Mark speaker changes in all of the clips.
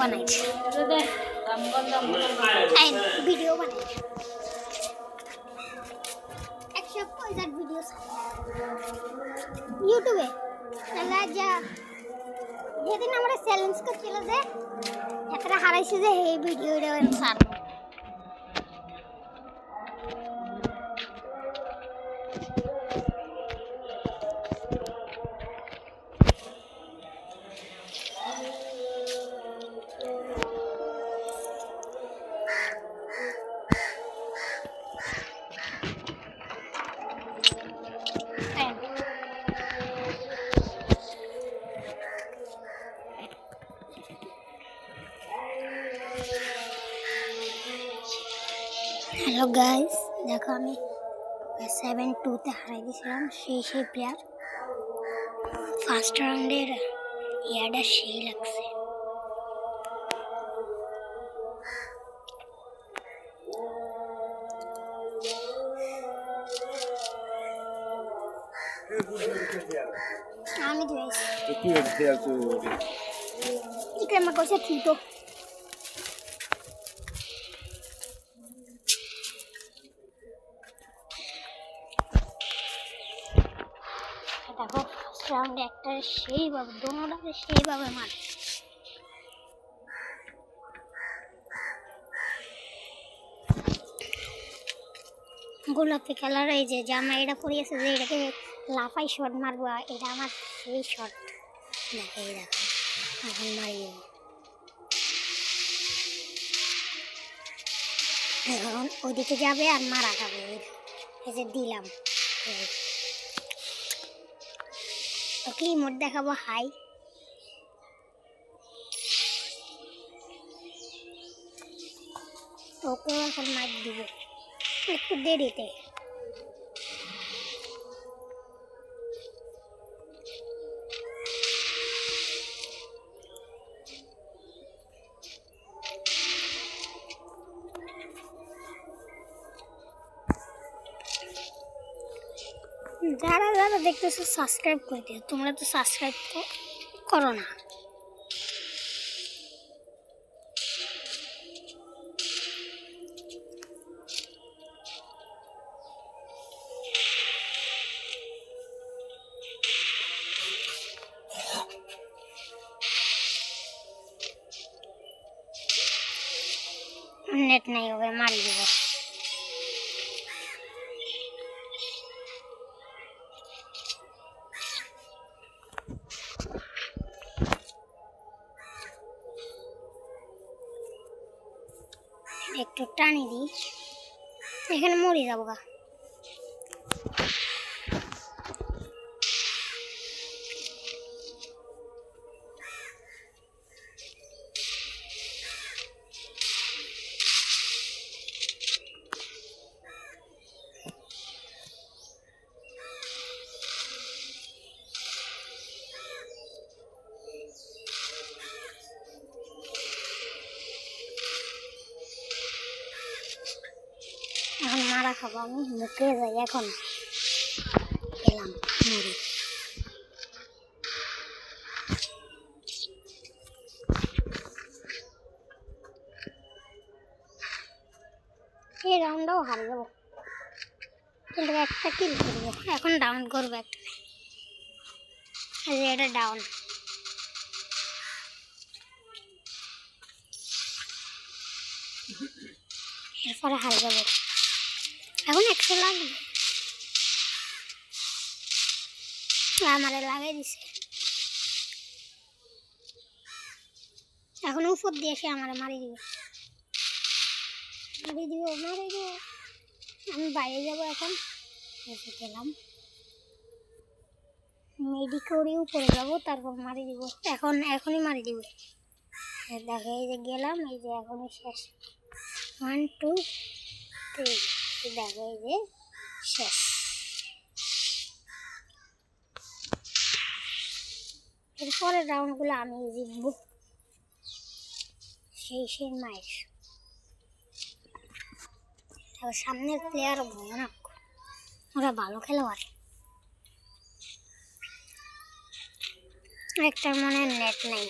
Speaker 1: বানাইছে ভিডিও বানাইছে 150 ভিডিও ইউটিউবে তাহলে যা যেদিন আমরা চ্যালেঞ্জ করছিল যে এতটা হারাইছে যে এই ভিডিওটা সার হ্যালো গাইস দেখো আমি 7-2 হারাই দিয়েছিলাম সেই প্লেয়ার ফার্স্ট রাউন্ডের ইয়াটা সেই লাগছে আমি দিয়েছি
Speaker 2: কি খেয়াল তো
Speaker 1: কি আমার কাছে থুতো দেখো ফার্স্ট রাউন্ডে একটা সেইভাবে দোনোটাকে সেইভাবে মারে গোলাপি কালার এই যে জামা এটা পরিয়েছে যে এটাকে লাফাই শট মারবো এটা আমার সেই শট দেখে এই দেখো এখন মারিয়ে এখন ওইদিকে যাবে আর মারা খাবে এই যে দিলাম ওকে ইমোট দেখাবো হাই ওকে এখন মাইক দিব একটু দেরিতে যারা যারা দেখতেছো সাবস্ক্রাইব করে দিও তোমরা তো সাবস্ক্রাইব করো না নেট নাই হবে মারি দেবো একটু টানি দিই এখানে মরে যাবো গা এখন মারা খাবো আমি মুখে যাই এখন খেলাম মরি এই রাউন্ডটাও হারে যাবো কিন্তু একটা কিল করবো এখন ডাউন করবো একটা এটা ডাউন এরপরে হারে যাবো এখন 100 লাগবে আমারে লাগাই দিছে এখন উপর দিয়ে এসে আমারে মারি দিবে আমি বাইরে যাবো এখন এসে গেলাম মেডিকোরে উপরে যাবো তারপর মারি দিব এখনই মারি দিব দেখো এই যে গেলাম এই যে এখনই শেষ 1 2 3 দেখো এই যে শেষ এরপরের রাউন্ডগুলো আমি জিতবো সেই মায়ের সামনের প্লেয়ার ভয়ানক ওরা ভালো খেলোয়াড় একটার মনে নেট নাই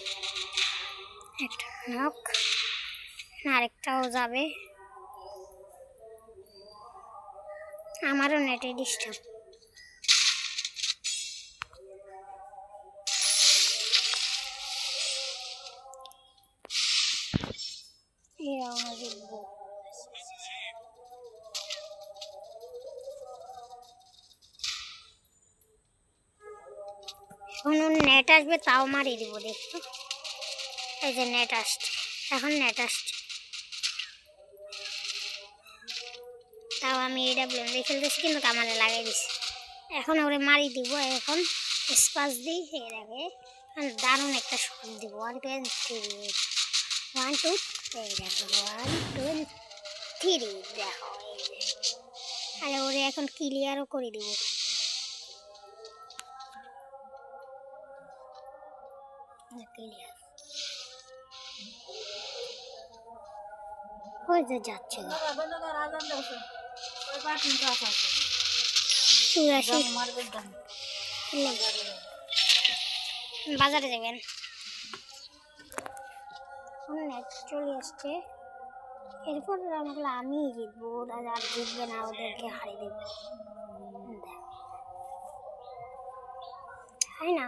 Speaker 1: একটা নক আরেকটাও যাবে। আমারও নেটে ডিস্টার্ব। আমরা জিতবো। এখন নেট আসবে তাও মারিয়ে দিব। দেখো এই যে নেট আসছে, এখন নেট আসছে তাও আমি AWM দিয়ে খেলতেছি, কিন্তু কামালে লাগাই দিছি। এখন ওরে মারি দিব। এখন স্পাস দিই, এই দেখে দারুণ একটা শট দিব। 1 2 3 1 2 এই দেখো 1 2 3 দেখো এই যে। আরে ওরে এখন ক্লিয়ারও করে দিব। ক্লিয়ার ওই যে যাচ্ছে বাজারে যাবেন। নেট চলে আসছে। এরপর আমি জিতবো, ওরা আর জিতবে না, ওদেরকে হারিয়ে দেবো। তাই না?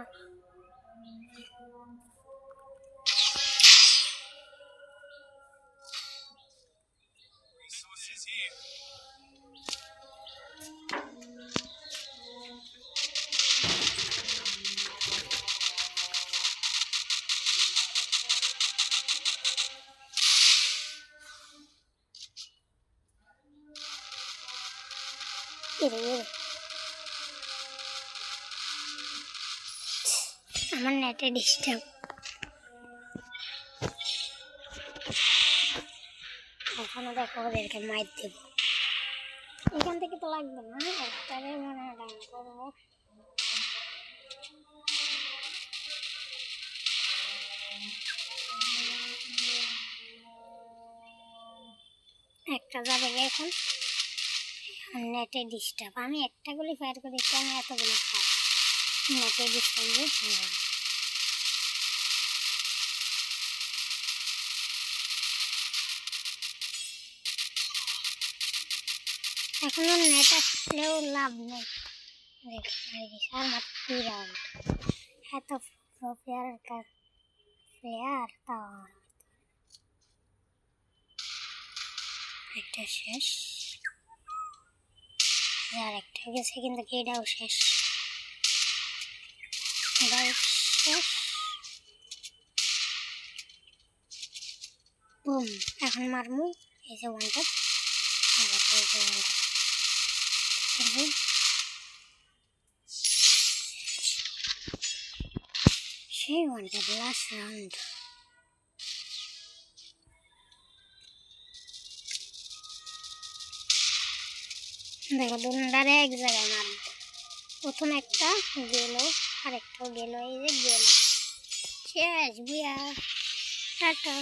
Speaker 1: আমার নেটে ডিস্টার্ব। এখনো দেখো ওদেরকে মাইর দেব। এখান থেকে তো লাগবে না, একটারে মনে হয় ডাউন করবো। একটা যাবে এখন। নেটে ডিস্টার্ব। আমি একটা গুলি ফায়ার করে কেন এতগুলো ফায়ার? নেটে ডিস্টার্ব। এখনো নেট আসলেও লাভ নেই। আর মাত্র 2 রাউন্ড। এত প্লেয়ার তাও একটা শেষ, আর একটা গেছে, কিন্তু এটাও শেষ। শেষ। বুম, এখন মারমু। এই যে ওয়ানটা, সেই ওয়ানটা লাস্ট রাউন্ড। দেখো দুটারে এক জায়গায় মারব। প্রথম একটা গেল, আরেকটাও গেল, এই যে গেল। শেষ। বুয়া, টাটা।